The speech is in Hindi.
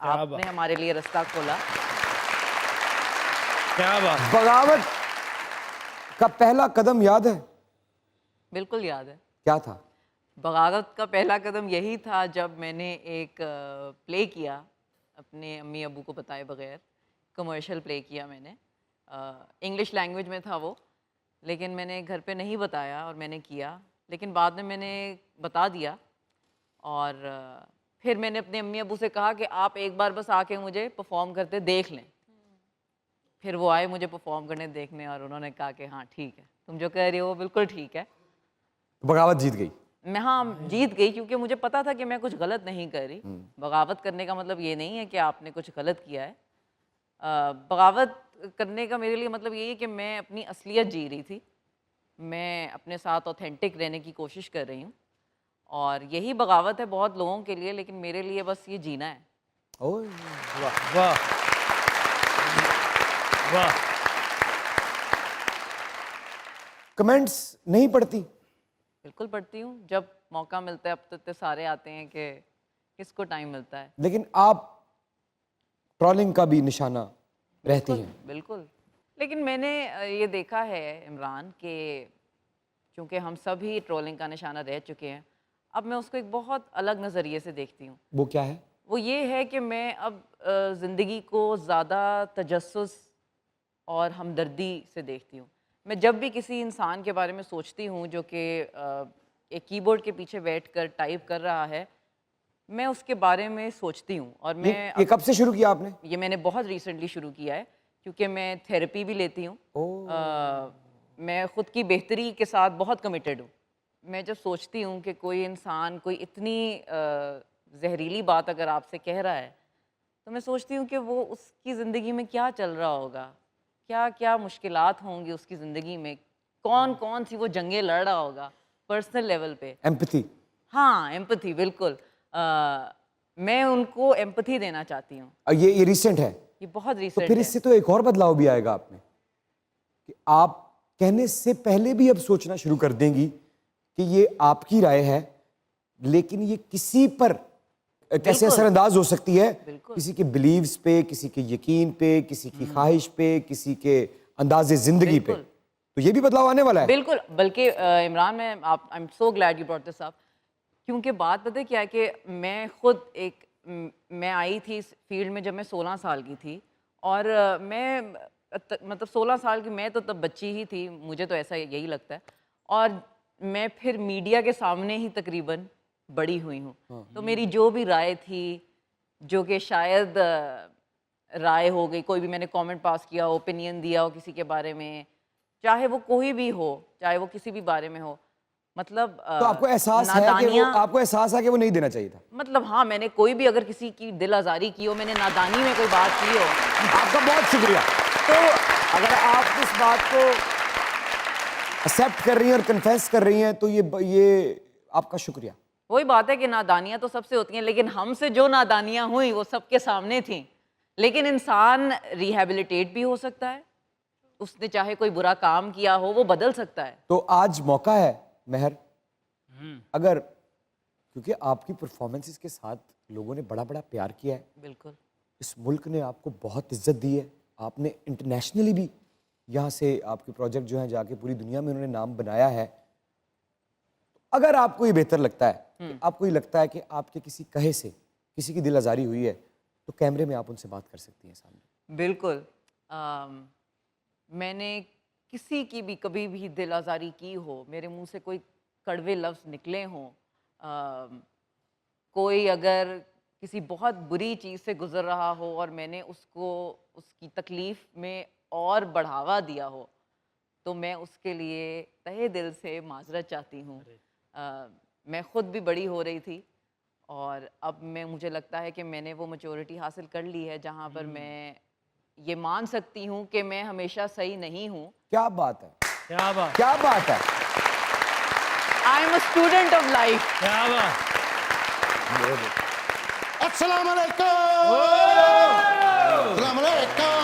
आपने हमारे लिए रास्ता खोला। क्या बात। बगावत का पहला कदम याद है? बिल्कुल याद है। क्या था? बगावत का पहला कदम यही था जब मैंने एक प्ले किया अपने अम्मी अबू को बताए बगैर। कमर्शियल प्ले किया मैंने, इंग्लिश लैंग्वेज में था वो, लेकिन मैंने घर पे नहीं बताया और मैंने किया, लेकिन बाद में मैंने बता दिया। और फिर मैंने अपने अम्मी अबू से कहा कि आप एक बार बस आके मुझे परफॉर्म करते देख लें। फिर वो आए मुझे परफॉर्म करने देखने और उन्होंने कहा कि हाँ ठीक है, तुम जो कह रही हो वो बिल्कुल ठीक है। बगावत जीत गई। मैं हाँ जीत गई, क्योंकि मुझे पता था कि मैं कुछ गलत नहीं कर रही। बगावत करने का मतलब ये नहीं है कि आपने कुछ गलत किया है। बगावत करने का मेरे लिए मतलब यही है कि मैं अपनी असलियत जी रही थी, मैं अपने साथ ऑथेंटिक रहने की कोशिश कर रही हूँ, और यही बगावत है बहुत लोगों के लिए, लेकिन मेरे लिए बस ये जीना है। ओए वाह वाह वाह। कमेंट्स नहीं पढ़ती? बिल्कुल पढ़ती हूँ, जब मौका मिलता है। अब तो इतने सारे आते हैं कि किसको टाइम मिलता है। लेकिन आप ट्रोलिंग का भी निशाना रहती बिल्कुल हैं। बिल्कुल। लेकिन मैंने ये देखा है इमरान कि चूँकि हम सब ही ट्रोलिंग का निशाना रह चुके हैं, अब मैं उसको एक बहुत अलग नज़रिए से देखती हूँ। वो क्या है? वो ये है कि मैं अब ज़िंदगी को ज़्यादा तजस्सुस और हमदर्दी से देखती हूँ। मैं जब भी किसी इंसान के बारे में सोचती हूँ जो कि एक कीबोर्ड के पीछे बैठकर टाइप कर रहा है, मैं उसके बारे में सोचती हूँ। और मैं ये कब से शुरू किया आपने? ये मैंने बहुत रिसेंटली शुरू किया है, क्योंकि मैं थेरेपी भी लेती हूँ। मैं ख़ुद की बेहतरी के साथ बहुत कमिटेड हूँ। मैं जब सोचती हूँ कि कोई इंसान कोई इतनी जहरीली बात अगर आपसे कह रहा है, तो मैं सोचती हूँ कि वो उसकी ज़िंदगी में क्या चल रहा होगा, क्या क्या मुश्किलात होंगी उसकी ज़िंदगी में, कौन कौन सी वो जंगें लड़ रहा होगा पर्सनल लेवल पे। एम्पैथी। हाँ, एम्पैथी, बिल्कुल। मैं उनको एम्पैथी देना चाहती हूँ। ये रिसेंट है? ये बहुत तो रिसेंट फिर है। इससे तो एक और बदलाव भी आएगा आप में, कि आप कहने से पहले भी अब सोचना शुरू कर देंगी कि ये आपकी राय है, लेकिन ये किसी पर कैसे असरअंदाज हो सकती है, किसी के बिलीव्स पे, किसी के यकीन पे, किसी की ख्वाहिश पे, किसी के अंदाजे जिंदगी पे। तो ये भी बदलाव आने वाला है। बिल्कुल। बल्कि इमरान, मैं I am so glad you brought this up, क्योंकि बात पता है क्या है कि मैं खुद मैं आई थी इस फील्ड में जब मैं 16 साल की थी, और मैं मतलब 16 साल की मैं तो तब बच्ची ही थी, मुझे तो ऐसा यही लगता है। और मैं फिर मीडिया के सामने ही तकरीबन बड़ी हुई हूँ। तो मेरी जो भी राय थी, जो कि शायद राय हो गई, कोई भी मैंने कमेंट पास किया, ओपिनियन दिया हो किसी के बारे में, चाहे वो कोई भी हो, चाहे वो किसी भी बारे में हो, मतलब तो आपको एहसास है कि वो, आपको एहसास है कि वो नहीं देना चाहिए था? मतलब हाँ, मैंने कोई भी अगर किसी की दिल आज़ारी की हो, मैंने नादानी में कोई बात की हो। आपका बहुत शुक्रिया। तो अगर आप इस बात को एक्सेप्ट कर रही हैं और कन्फेस कर रही हैं, तो ये आपका शुक्रिया। वही बात है कि नादानियाँ तो सबसे होती हैं, लेकिन हमसे जो नादानियाँ हुई वो सबके सामने थीं। लेकिन इंसान रिहैबिलिटेट भी हो सकता है, उसने चाहे कोई बुरा काम किया हो वो बदल सकता है। तो आज मौका है महर, अगर, क्योंकि आपकी परफॉर्मेंसेस के साथ लोगों ने बड़ा बड़ा प्यार किया है, बिल्कुल, इस मुल्क ने आपको बहुत इज्जत दी है, आपने इंटरनेशनली भी यहाँ से आपके प्रोजेक्ट जो हैं जाके पूरी दुनिया में उन्होंने नाम बनाया है। अगर आपको ये बेहतर लगता है, कि आपको ये लगता है कि आपके किसी कहे से किसी की दिल आज़ारी हुई है, तो कैमरे में आप उनसे बात कर सकती हैं सामने। बिल्कुल। मैंने किसी की भी कभी भी दिल आज़ारी की हो, मेरे मुंह से कोई कड़वे लफ्ज़ निकले हों, कोई अगर किसी बहुत बुरी चीज़ से गुज़र रहा हो और मैंने उसको उसकी तकलीफ़ में और बढ़ावा दिया हो, तो मैं उसके लिए तहे दिल से माज़रत चाहती हूँ। मैं ख़ुद भी बड़ी हो रही थी, और अब मुझे लगता है कि मैंने वो मैच्योरिटी हासिल कर ली है जहाँ पर मैं ये मान सकती हूँ कि मैं हमेशा सही नहीं हूँ। क्या बात है, क्या बात, क्या बात है। I am a student of life. क्या बात। अस्सलाम वालेकुम। अस्सलाम वालेकुम।